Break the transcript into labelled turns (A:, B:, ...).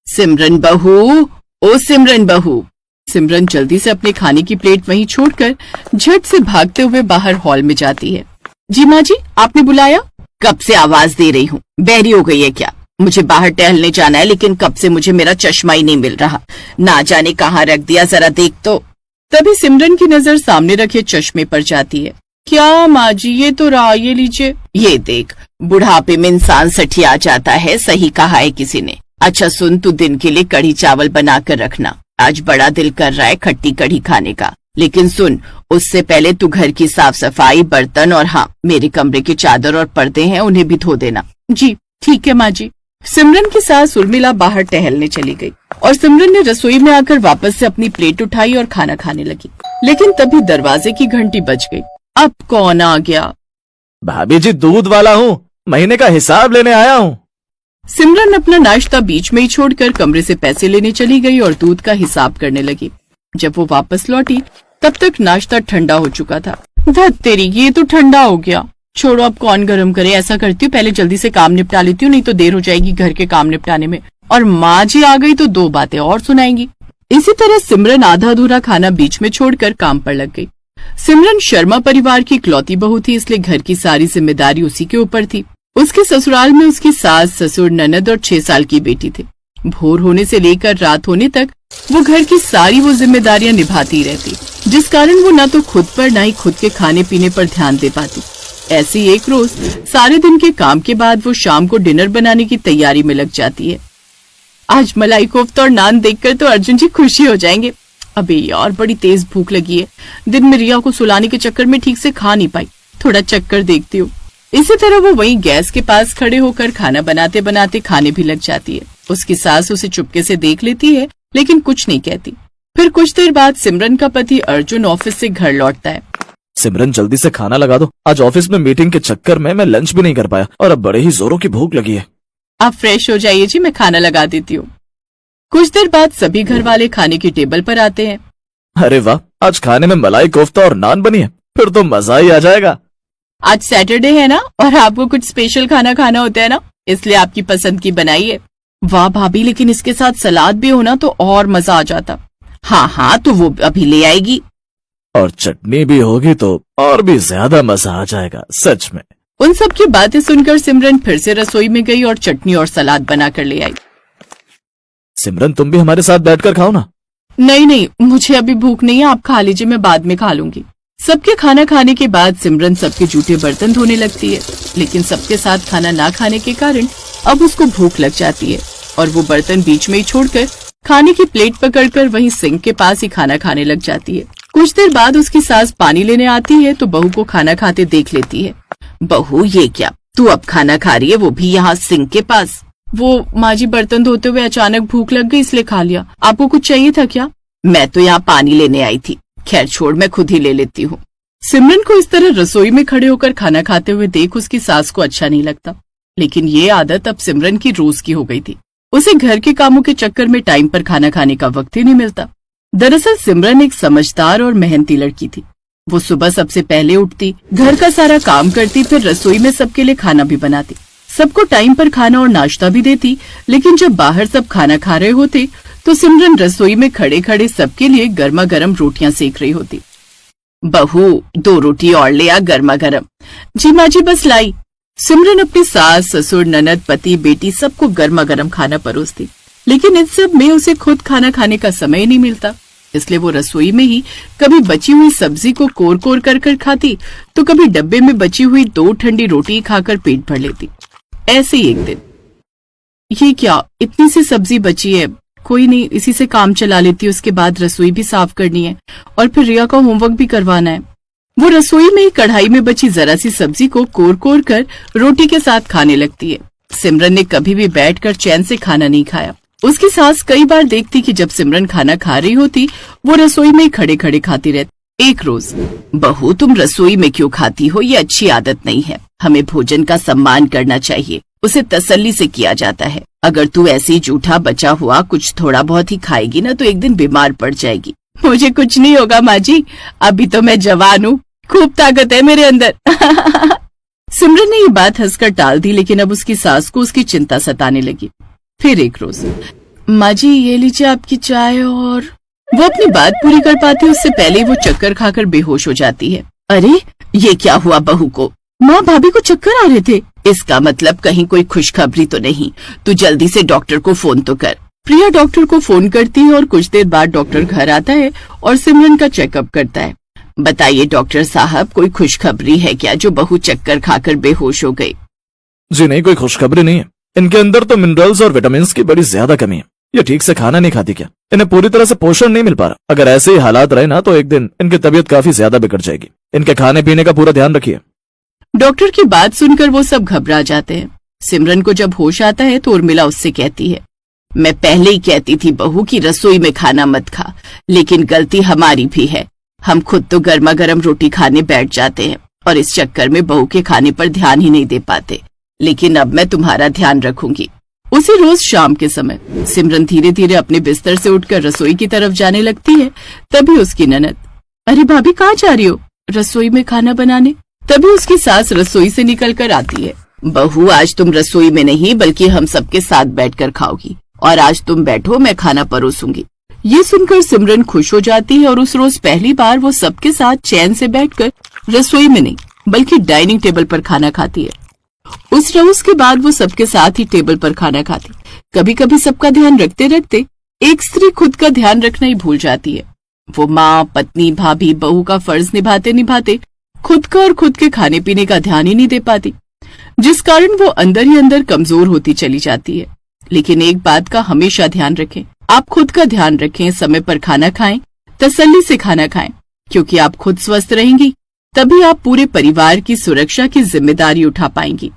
A: सिमरन बहू, ओ सिमरन बहू। सिमरन जल्दी से अपने खाने की प्लेट वहीं छोड़कर झट से भागते हुए बाहर हॉल में जाती है। जी माँ जी, आपने बुलाया? कब से आवाज दे रही हूँ, बहरी हो गई है क्या? मुझे बाहर टहलने जाना है, लेकिन कब से मुझे मेरा चश्मा ही नहीं मिल रहा, ना जाने कहाँ रख दिया, जरा देख तो। तभी सिमरन की नजर सामने रखे चश्मे पर जाती है। क्या माँ जी, ये तो रहा, ये लीजिए। ये देख, बुढ़ापे में इंसान सठिया जाता है, सही कहा है किसी ने। अच्छा सुन, तू दिन के लिए कढ़ी चावल बना कर रखना, आज बड़ा दिल कर रहा है खट्टी कढ़ी खाने का। लेकिन सुन, उससे पहले तू घर की साफ सफाई, बर्तन और हाँ, मेरे कमरे के चादर और पर्दे हैं, उन्हें भी धो देना। जी ठीक है माँ जी। सिमरन की सास उर्मिला बाहर टहलने चली गई और सिमरन ने रसोई में आकर वापस से अपनी प्लेट उठाई और खाना खाने लगी। लेकिन तभी दरवाजे की घंटी बज गई। अब कौन आ गया?
B: भाभी जी, दूध वाला हूँ, महीने का हिसाब लेने आया हूँ।
A: सिमरन अपना नाश्ता बीच में ही छोड़कर कमरे से पैसे लेने चली गई और दूध का हिसाब करने लगी। जब वो वापस लौटी तब तक नाश्ता ठंडा हो चुका था। धत तेरी, ये तो ठंडा हो गया। छोड़ो, अब कौन गरम करे। ऐसा करती हूँ, पहले जल्दी से काम निपटा लेती हूँ, नहीं तो देर हो जाएगी घर के काम निपटाने में, और माँ जी आ गई तो दो बातें और सुनाएंगी। इसी तरह सिमरन आधा अधूरा खाना बीच में छोड़कर काम पर लग गई। सिमरन शर्मा परिवार की इकलौती बहू थी, इसलिए घर की सारी जिम्मेदारी उसी के ऊपर थी। उसके ससुराल में उसकी सास, ससुर, ननद और 6 साल की बेटी थे। भोर होने से लेकर रात होने तक वो घर की सारी वो जिम्मेदारियां निभाती रहती, जिस कारण वो न तो खुद पर न ही खुद के खाने पीने पर ध्यान दे पाती। ऐसी एक रोज सारे दिन के काम के बाद वो शाम को डिनर बनाने की तैयारी में लग जाती है। आज मलाई कोफ्ता और नान देखकर तो अर्जुन जी खुशी हो जाएंगे। अबे यार, बड़ी तेज भूख लगी है। दिन में रिया को सुलाने के चक्कर में ठीक से खा नहीं पाई, थोड़ा चक्कर देखती हूँ। इसी तरह वो वहीं गैस के पास खड़े होकर खाना बनाते बनाते खाने भी लग जाती है। उसकी सास उसे चुपके से देख लेती है, लेकिन कुछ नहीं कहती। फिर कुछ देर बाद सिमरन का पति अर्जुन ऑफिस से घर लौटता है।
B: सिमरन, जल्दी से खाना लगा दो, आज ऑफिस में मीटिंग के चक्कर में मैं लंच भी नहीं कर पाया और अब बड़े ही जोरों की भूख लगी है।
A: आप फ्रेश हो जाइए जी, मैं खाना लगा देती हूँ। कुछ देर बाद सभी घर वाले खाने की टेबल पर आते हैं।
B: अरे वाह, आज खाने में मलाई कोफ्ता और नान बनी है, फिर तो मजा ही आ जाएगा।
A: आज सैटरडे है ना, और आपको कुछ स्पेशल खाना खाना होता है ना, इसलिए आपकी पसंद की बनाई है। वाह भाभी, लेकिन इसके साथ सलाद भी होना तो और मजा आ जाता। हाँ हाँ, तो वो अभी ले आएगी।
B: और चटनी भी होगी तो और भी ज्यादा मजा आ जाएगा, सच में।
A: उन सब की बातें सुनकर सिमरन फिर से रसोई में गई और चटनी और सलाद बनाकर ले आई।
B: सिमरन, तुम भी हमारे साथ बैठकर खाओ ना।
A: नहीं नहीं, मुझे अभी भूख नहीं है, आप खा लीजिए, मैं बाद में खा लूंगी। सबके खाना खाने के बाद सिमरन सबके जूठे बर्तन धोने लगती है, लेकिन सबके साथ खाना ना खाने के कारण अब उसको भूख लग जाती है और वो बर्तन बीच में ही छोड़कर खाने की प्लेट पकड़कर वहीं सिंक के पास ही खाना खाने लग जाती है। कुछ देर बाद उसकी सास पानी लेने आती है तो बहू को खाना खाते देख लेती है। बहू, ये क्या, तू अब खाना खा रही है, वो भी यहाँ सिंक के पास? वो माँ जी, बर्तन धोते हुए अचानक भूख लग गई इसलिए खा लिया। आपको कुछ चाहिए था क्या? मैं तो यहाँ पानी लेने आई थी। खैर छोड़, मैं खुद ही ले लेती हूँ। सिमरन को इस तरह रसोई में खड़े होकर खाना खाते हुए देख उसकी सास को अच्छा नहीं लगता, लेकिन ये आदत अब सिमरन की रोज की हो गई थी। उसे घर के कामों के चक्कर में टाइम पर खाना खाने का वक्त ही नहीं मिलता। दरअसल सिमरन एक समझदार और मेहनती लड़की थी। वो सुबह सबसे पहले उठती, घर का सारा काम करती, फिर रसोई में सबके लिए खाना भी बनाती, सबको टाइम पर खाना और नाश्ता भी देती। लेकिन जब बाहर सब खाना खा रहे होते तो सिमरन रसोई में खड़े खड़े सबके लिए गर्मा गर्म रोटियां सेक रही होती। बहू, 2 रोटी और ले आ, गर्मा गर्म। जी माँ जी, बस लाई। सिमरन अपनी सास, ससुर, ननद, पति, बेटी सबको गर्मा गर्म खाना परोसती, लेकिन इन सब में उसे खुद खाना खाने का समय नहीं मिलता। इसलिए वो रसोई में ही कभी बची हुई सब्जी को कोर कोर कर खाती, तो कभी डब्बे में बची हुई 2 ठंडी रोटी खाकर पेट भर लेती। ऐसे ही एक दिन, ये क्या, इतनी सी सब्जी बची है, कोई नहीं, इसी से काम चला लेती है, उसके बाद रसोई भी साफ करनी है और फिर रिया का होमवर्क भी करवाना है। वो रसोई में ही कढ़ाई में बची जरा सी सब्जी को कोर कोर कर रोटी के साथ खाने लगती है। सिमरन ने कभी भी बैठकर चैन से खाना नहीं खाया। उसकी सास कई बार देखती कि जब सिमरन खाना खा रही होती वो रसोई में ही खड़े खड़े खाती रहती। एक रोज, बहू, तुम रसोई में क्यों खाती हो? ये अच्छी आदत नहीं है। हमें भोजन का सम्मान करना चाहिए, उसे तसल्ली से किया जाता है। अगर तू ऐसे ही जूठा बचा हुआ कुछ थोड़ा बहुत ही खाएगी ना तो एक दिन बीमार पड़ जाएगी। मुझे कुछ नहीं होगा माँ जी, अभी तो मैं जवान हूँ, खूब ताकत है मेरे अंदर। सिमरन ने ये बात हंसकर टाल दी, लेकिन अब उसकी सास को उसकी चिंता सताने लगी। फिर एक रोज, माँ जी ये लीजिए आपकी चाय। और वो अपनी बात पूरी कर पाती उससे पहले वो चक्कर खाकर बेहोश हो जाती है। अरे ये क्या हुआ बहू को? माँ भाभी को चक्कर आ रहे थे। इसका मतलब कहीं कोई खुशखबरी तो नहीं। तू जल्दी से डॉक्टर को फोन तो कर। प्रिया डॉक्टर को फोन करती है और कुछ देर बाद डॉक्टर घर आता है और सिमरन का चेकअप करता है। बताइए डॉक्टर साहब, कोई खुशखबरी है क्या जो बहू चक्कर खाकर बेहोश हो गई?
B: जी नहीं, कोई खुशखबरी नहीं है। इनके अंदर तो मिनरल्स और विटामिन की बड़ी ज्यादा कमी है। ये ठीक से खाना नहीं खाती क्या? इन्हें पूरी तरह से पोषण नहीं मिल पा रहा। अगर ऐसे ही हालात रहे ना तो एक दिन इनकी तबीयत काफी ज्यादा बिगड़ जाएगी। इनके खाने पीने का पूरा ध्यान रखिए।
A: डॉक्टर की बात सुनकर वो सब घबरा जाते हैं। सिमरन को जब होश आता है तो उर्मिला उससे कहती है, मैं पहले ही कहती थी बहू की रसोई में खाना मत खा, लेकिन गलती हमारी भी है। हम खुद तो गर्मा गर्म रोटी खाने बैठ जाते हैं और इस चक्कर में बहू के खाने पर ध्यान ही नहीं दे पाते। लेकिन अब मैं तुम्हारा ध्यान रखूंगी। उसी रोज शाम के समय सिमरन धीरे धीरे अपने बिस्तर से उठकर रसोई की तरफ जाने लगती है। तभी उसकी ननद, अरे भाभी कहाँ जा रही हो? रसोई में खाना बनाने। तभी उसकी सास रसोई से निकल कर आती है। बहू आज तुम रसोई में नहीं बल्कि हम सबके साथ बैठकर खाओगी, और आज तुम बैठो, मैं खाना परोसूंगी। ये सुनकर सिमरन खुश हो जाती है और उस रोज पहली बार वो सबके साथ चैन से बैठकर रसोई में नहीं बल्कि डाइनिंग टेबल पर खाना खाती है। उस रोज के बाद वो सबके साथ ही टेबल पर खाना खाती। कभी कभी सबका ध्यान रखते रखते एक स्त्री खुद का ध्यान रखना ही भूल जाती है। वो माँ, पत्नी, भाभी, बहू का फर्ज निभाते निभाते खुद का और खुद के खाने पीने का ध्यान ही नहीं दे पाती, जिस कारण वो अंदर ही अंदर कमजोर होती चली जाती है। लेकिन एक बात का हमेशा ध्यान रखें, आप खुद का ध्यान रखें, समय पर खाना खाएं, तसल्ली से खाना खाएं, क्योंकि आप खुद स्वस्थ रहेंगी तभी आप पूरे परिवार की सुरक्षा की जिम्मेदारी उठा पाएंगी।